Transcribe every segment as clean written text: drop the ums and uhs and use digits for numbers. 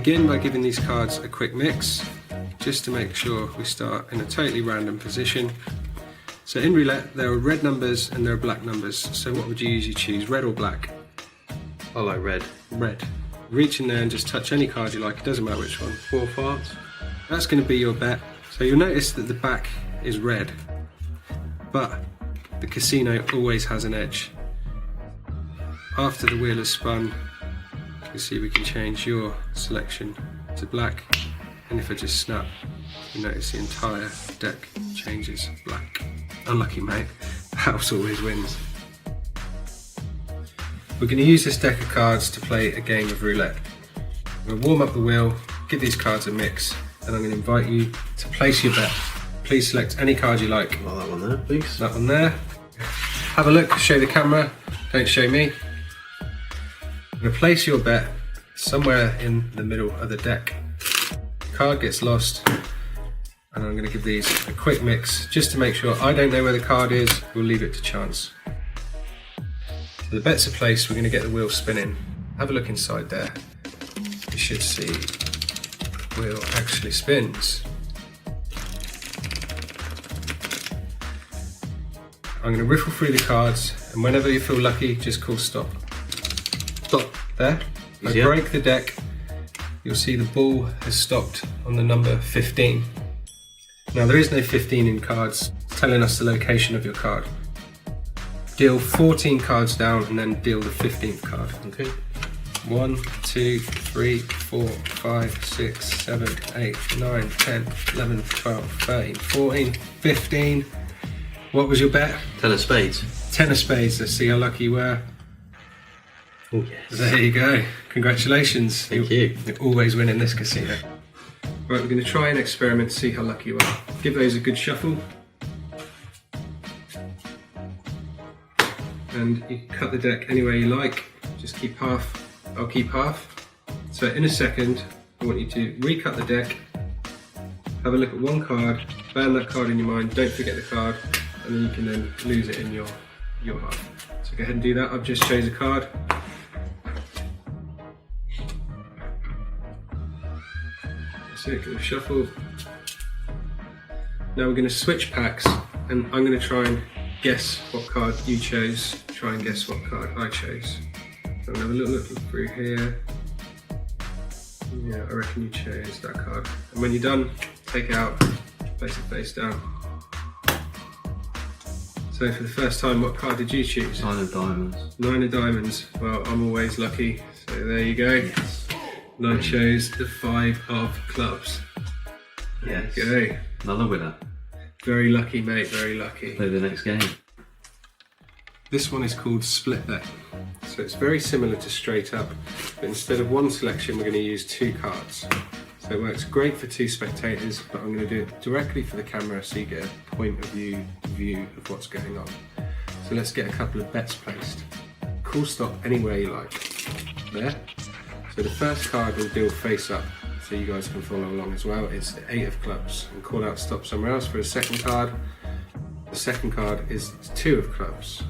begin by giving these cards a quick mix, just to make sure we start in a totally random position. So in roulette, there are red numbers and there are black numbers. So what would you usually choose, red or black? I like red. Red. Reach in there and just touch any card you like, it doesn't matter which one. 4 farts. That's going to be your bet. So you'll notice that the back is red, but the casino always has an edge. After the wheel is spun, you can see we can change your selection to black, and if I just snap, you notice the entire deck changes black. Unlucky mate, the house always wins. We're going to use this deck of cards to play a game of roulette. I'm going to warm up the wheel, give these cards a mix, and I'm going to invite you to place your bet. Please select any card you like. Well, that one there, please. That one there. Have a look, show the camera, don't show me. I'm going to place your bet somewhere in the middle of the deck. The card gets lost, and I'm going to give these a quick mix just to make sure I don't know where the card is. We'll leave it to chance. So the bets are placed, we're going to get the wheel spinning. Have a look inside there. You should see the wheel actually spins. I'm going to riffle through the cards, and whenever you feel lucky, just call stop. Stop. There. I break the deck. You'll see the ball has stopped on the number 15. Now there is no 15 in cards, telling us the location of your card. Deal 14 cards down and then deal the 15th card. Okay. 1, 2, 3, 4, 5, 6, 7, 8, 9, 10, 11, 12, 13, 14, 15. What was your bet? 10 of spades. 10 of spades. Let's see how lucky you were. Oh yes. There you go. Congratulations. Thank you. You always win in this casino. Right, we're going to try an experiment to see how lucky you are. Give those a good shuffle. And you can cut the deck anywhere you like. Just keep half. I'll keep half. So in a second, I want you to recut the deck. Have a look at one card. Burn that card in your mind. Don't forget the card. And then you can then lose it in your half. So go ahead and do that. I've just chose a card. That's it, going to shuffle. Now we're going to switch packs, and I'm going to try and guess what card you chose. Try and guess what card I chose. So I'm going to have a little look through here. Yeah, I reckon you chose that card. And when you're done, take it out, place it face down. So for the first time, what card did you choose? 9 of diamonds. 9 of diamonds. Well, I'm always lucky. So there you go. Yes. And I chose the 5 of clubs. Yes. There you go. Another winner. Very lucky, mate. Very lucky. Play the next game. This one is called split bet. So it's very similar to straight up, but instead of one selection, we're going to use 2 cards. So it works great for 2 spectators, but I'm going to do it directly for the camera so you get a point of view of what's going on. So let's get a couple of bets placed. Call stop anywhere you like. There. So the first card will deal face up, so you guys can follow along as well. It's the 8 of clubs, and call out stop somewhere else for a second card. The second card is 2 of clubs.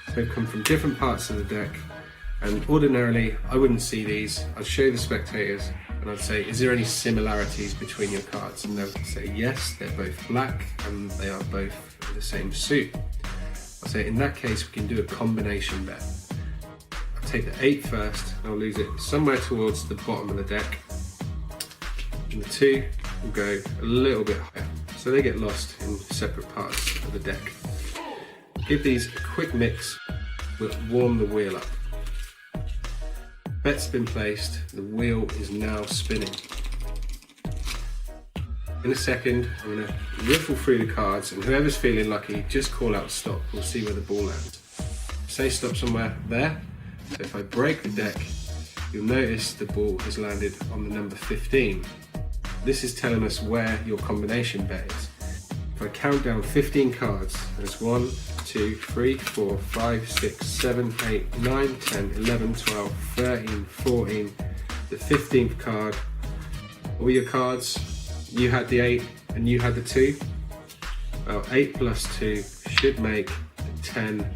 So they've come from different parts of the deck, and ordinarily I wouldn't see these. I'd show the spectators and I'd say, is there any similarities between your cards? And they'll say yes, they're both black and they are both the same suit. I'll say in that case we can do a combination bet. I'll take the 8 first and I'll lose it somewhere towards the bottom of the deck, and the 2 will go a little bit higher, so they get lost in separate parts of the deck. Give these a quick mix, we'll warm the wheel up. Bet's been placed, the wheel is now spinning. In a second, I'm going to riffle through the cards, and whoever's feeling lucky, just call out stop. We'll see where the ball lands. Say stop somewhere there. So if I break the deck, you'll notice the ball has landed on the number 15. This is telling us where your combination bet is. If I count down 15 cards, there's 1, 2, 3, 4, 5, 6, 7, 8, 9, 10, 11, 12, 13, 14, the 15th card. All your cards, you had the 8 and you had the 2. Well, 8 plus 2 should make the 10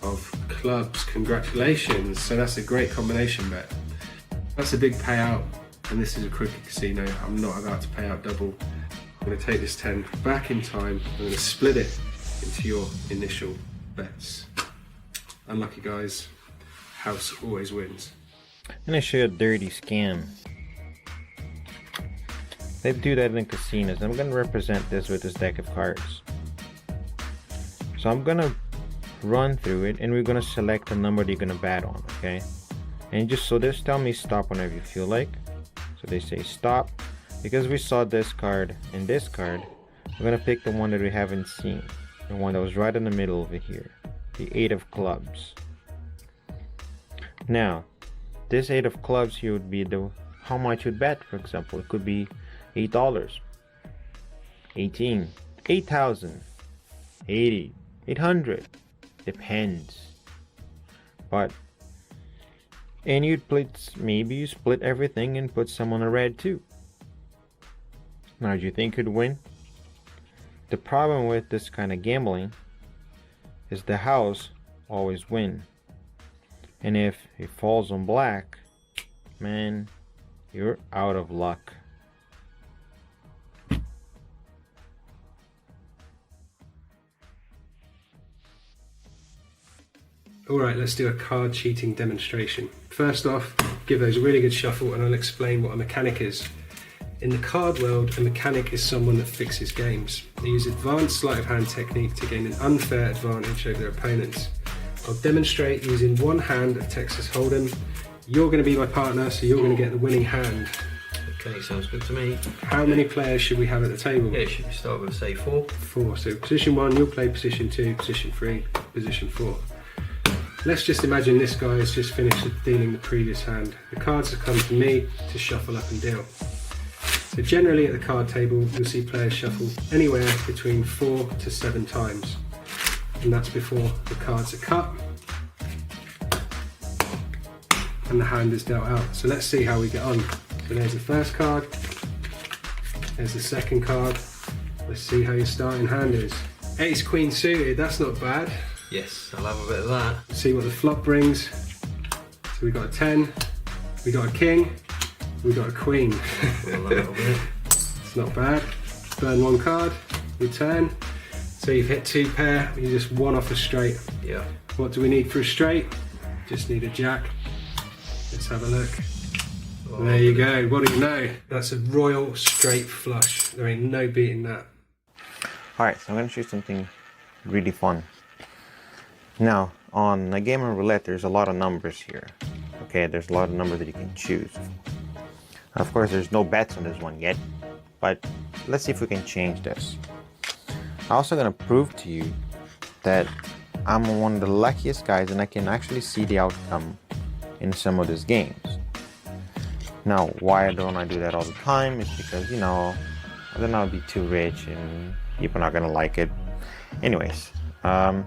of clubs. Congratulations. So that's a great combination bet. That's a big payout. and this is a crooked casino. I'm not about to pay out double. I'm going to take this 10 back in time. I'm going to split it into your initial bets. Unlucky guys, house always wins. I'm gonna show you a dirty scam. They do that in casinos. I'm gonna represent this with this deck of cards. So I'm gonna run through it and we're gonna select a number that you're gonna bet on, okay? And just tell me stop whenever you feel like. So they say stop. Because we saw this card and this card, we're gonna pick the one that we haven't seen. The one that was right in the middle over here. The 8 of clubs. Now, this 8 of clubs here would be how much you'd bet, for example. It could be $8, 18, 8,000, 80, 800. Depends. And maybe you split everything and put some on a red too. Now, do you think you'd win? The problem with this kind of gambling is the house always win. And if it falls on black, man, you're out of luck. Alright, let's do a card cheating demonstration. First off, give those a really good shuffle and I'll explain what a mechanic is. In the card world, a mechanic is someone that fixes games. They use advanced sleight of hand technique to gain an unfair advantage over their opponents. I'll demonstrate using one hand of Texas Hold'em. You're going to be my partner, so you're going to get the winning hand. Okay, sounds good to me. How many players should we have at the table? Yeah, should we start with, say, 4? 4. So position 1, you'll play position 2, position 3, position 4. Let's just imagine this guy has just finished dealing the previous hand. The cards have come to me to shuffle up and deal. So generally at the card table, you'll see players shuffle anywhere between 4 to 7 times. And that's before the cards are cut and the hand is dealt out. So let's see how we get on. So there's the first card, there's the second card. Let's see how your starting hand is. Ace Queen suited, that's not bad. Yes, I'll have a bit of that. Let's see what the flop brings. So we got a 10, we got a king, we got a queen. Well, a little bit. It's not bad. Burn 1 card, return. So you've hit 2 pair, you just 1 off a straight. Yeah. What do we need for a straight? Just need a jack. Let's have a look. Oh, there you go, what do you know? That's a royal straight flush. There ain't no beating that. Alright, so I'm going to show you something really fun. Now, on a game of roulette, there's a lot of numbers here. Okay, there's a lot of numbers that you can choose. Of course, there's no bets on this one yet, but let's see if we can change this. I'm also going to prove to you that I'm one of the luckiest guys and I can actually see the outcome in some of these games. Now, why don't I do that all the time? It's because, you know, I don't know, I'd be too rich and people are not going to like it. Anyways, we're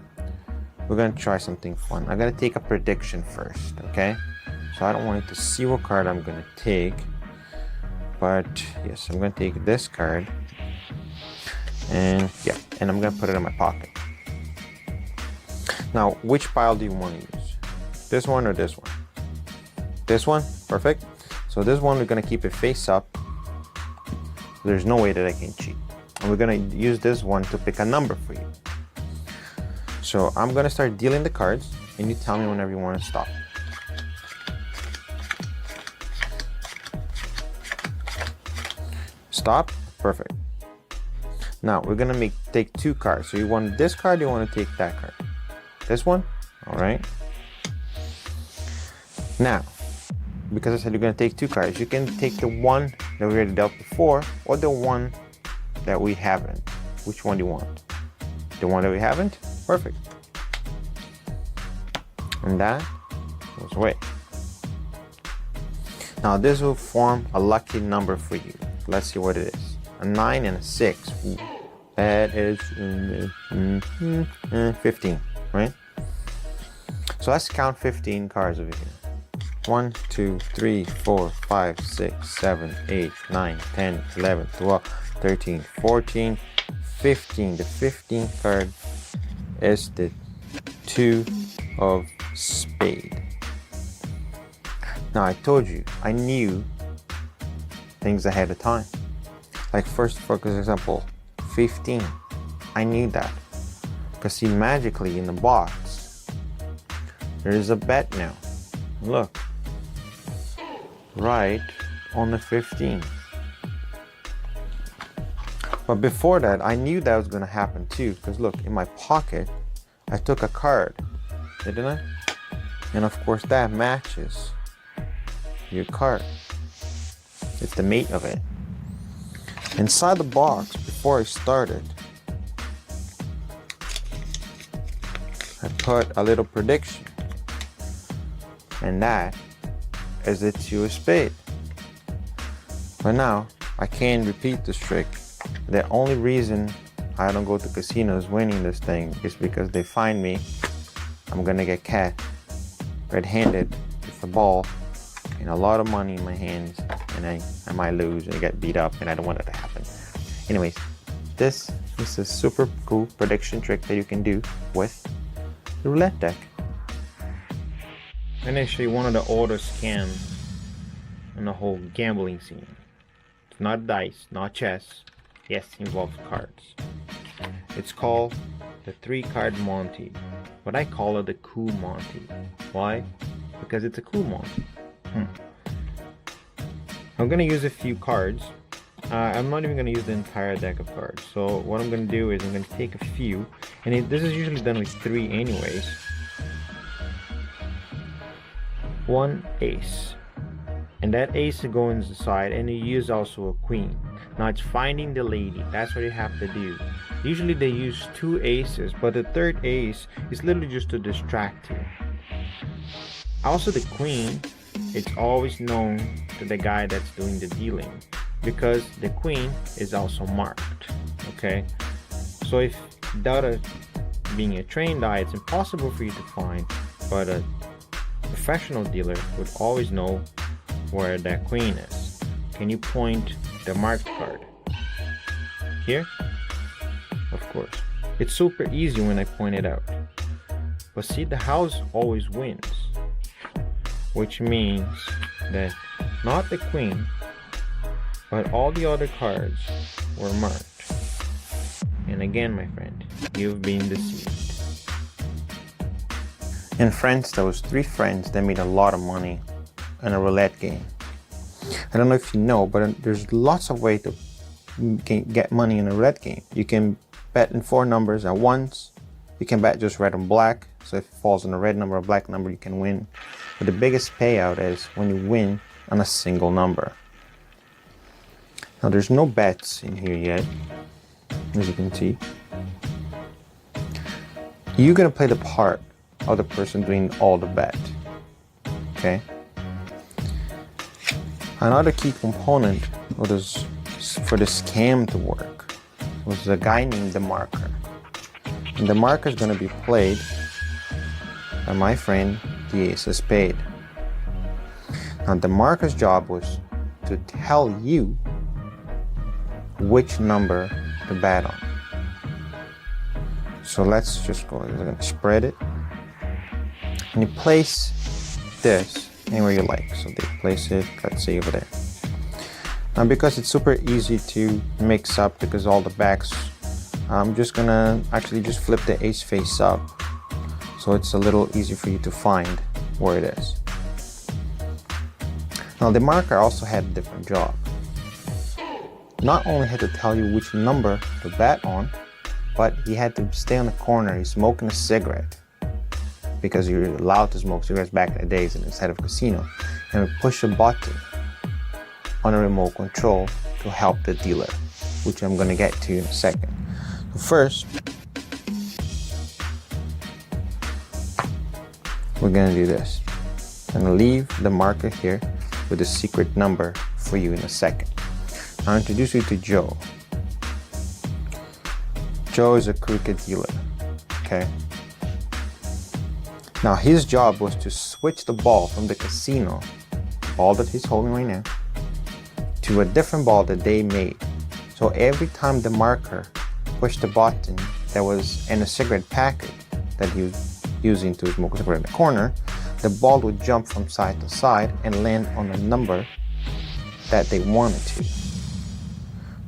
going to try something fun. I'm going to take a prediction first, okay? So I don't want you to see what card I'm going to take. But yes, I'm going to take this card. And yeah, and I'm going to put it in my pocket. Now, which pile do you want to use? This one or this one? This one? Perfect. So this one, we're going to keep it face up. There's no way that I can cheat. And we're going to use this one to pick a number for you. So I'm going to start dealing the cards and you tell me whenever you want to stop. Stop. Perfect. Now we're going to take 2 cards. So you want this card, you want to take that card. This one? All right. Now, because I said you're going to take 2 cards, you can take the one that we already dealt before or the one that we haven't. Which one do you want? The one that we haven't? Perfect. And that goes away. Now this will form a lucky number for you. Let's see what it is. A 9 and a 6. Ooh, that is 15, right? So let's count 15 cards over here. 1, 2, 3, 4, 5, 6, 7, 8, 9, 10, 11, 12, 13, 14, 15. The 15th card is the 2 of spade. Now I told you, I knew things ahead of time. Like first, for example, 15. I knew that. Because see, magically in the box, there is a bet now. Look. Right on the 15. But before that, I knew that was going to happen too. Because look, in my pocket, I took a card. Didn't I? And of course, that matches your card. It's the mate of it. Inside the box, before I started, I put a little prediction. And that is the 2 of spade. But now, I can't repeat this trick. The only reason I don't go to casinos winning this thing is because they find me. I'm gonna get caught red-handed with the ball and a lot of money in my hands, and I might lose and get beat up, and I don't want that to happen. Anyways, this is a super cool prediction trick that you can do with the roulette deck. And actually one of the oldest scams in the whole gambling scene. It's not dice, not chess. Yes, it involves cards. It's called the 3-card Monty. But I call it the cool Monty. Why? Because it's a cool Monty. I'm gonna use a few cards. I'm not even gonna use the entire deck of cards. So what I'm gonna do is I'm gonna take a few, and this is usually done with 3 anyways. 1 ace, and that ace goes inside, and you use also a queen. Now it's finding the lady. That's what you have to do. Usually they use 2 aces, but the 3rd ace is literally just to distract you. Also the queen, it's always known to the guy that's doing the dealing, because the queen is also marked. Okay, so if without being a trained eye, it's impossible for you to find, but a professional dealer would always know where that queen is. Can you point the marked card? Here? Of course. It's super easy when I point it out. But see, the house always wins. Which means that not the queen, but all the other cards were marked. And again, my friend, you've been deceived. In France, there was 3 friends that made a lot of money in a roulette game. I don't know if you know, but there's lots of ways to get money in a roulette game. You can bet in 4 numbers at once. You can bet just red and black. So if it falls on a red number or black number, you can win. But the biggest payout is when you win on a single number. Now there's no bets in here yet, as you can see. You're gonna play the part of the person doing all the bet. Okay. Another key component of this, for the scam to work, was a guy named the marker. And the marker is going to be played by my friend, the ace of spade. Now the marker's job was to tell you which number to bet on. So let's just go, we're going to spread it. And you place this anywhere you like. So they place it, let's say over there. Now because it's super easy to mix up because all the backs, I'm just gonna actually just flip the ace face up. So it's a little easy for you to find where it is. Now the marker also had a different job. Not only had to tell you which number to bet on, but he had to stay on the corner, he's smoking a cigarette. Because you're allowed to smoke cigarettes back in the days instead of casino, and push a button on a remote control to help the dealer, which I'm gonna get to in a second. So first, we're gonna do this. I'm gonna leave the marker here with a secret number for you in a second. I'll introduce you to Joe. Joe is a crooked dealer, okay? Now his job was to switch the ball from the casino, ball that he's holding right now, to a different ball that they made. So every time the marker pushed the button that was in a cigarette packet that he was using to smoke a cigarette in the corner, the ball would jump from side to side and land on a number that they wanted to.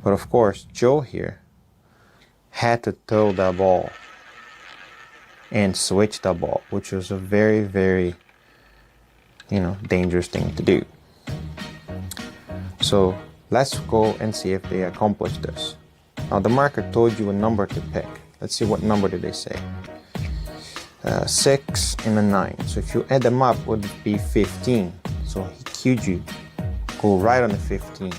But of course, Joe here had to throw that ball and switch the ball, which was a very, very, dangerous thing to do. So let's go and see if they accomplished this. Now the marker told you a number to pick. Let's see what number did they say. 6 and a 9. So if you add them up, it would be 15. So he cued you. Go right on the 15.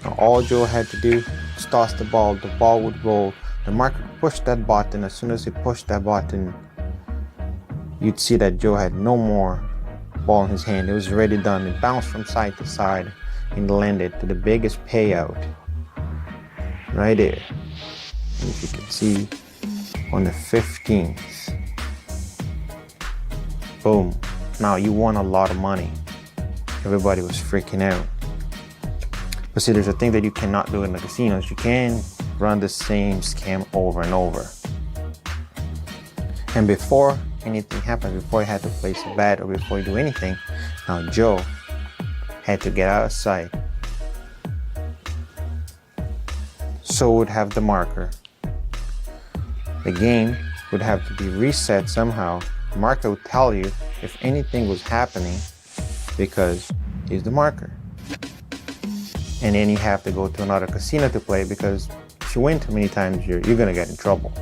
Now all Joe had to do was toss the ball would roll. The marker pushed that button. As soon as he pushed that button, you'd see that Joe had no more ball in his hand. It was already done. It bounced from side to side and landed to the biggest payout right there. And if you can see on the 15th. Boom. Now you won a lot of money. Everybody was freaking out. But see, there's a thing that you cannot do in the casinos. You can run the same scam over and over. And before anything happened, before you had to place a bet or before you do anything, now Joe had to get out of sight. So would have the marker. The game would have to be reset somehow. The marker would tell you if anything was happening because he's the marker. And then you have to go to another casino to play because if you win too many times, you're gonna get in trouble.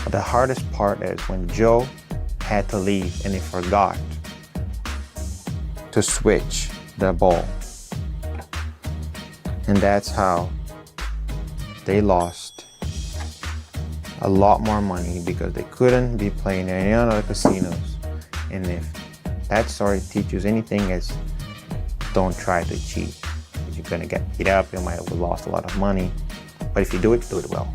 But the hardest part is when Joe had to leave and he forgot to switch the ball. And that's how they lost a lot more money because they couldn't be playing in any other casinos. And if that story teaches anything, is don't try to cheat. You're gonna get beat up, you might have lost a lot of money. But if you do it well.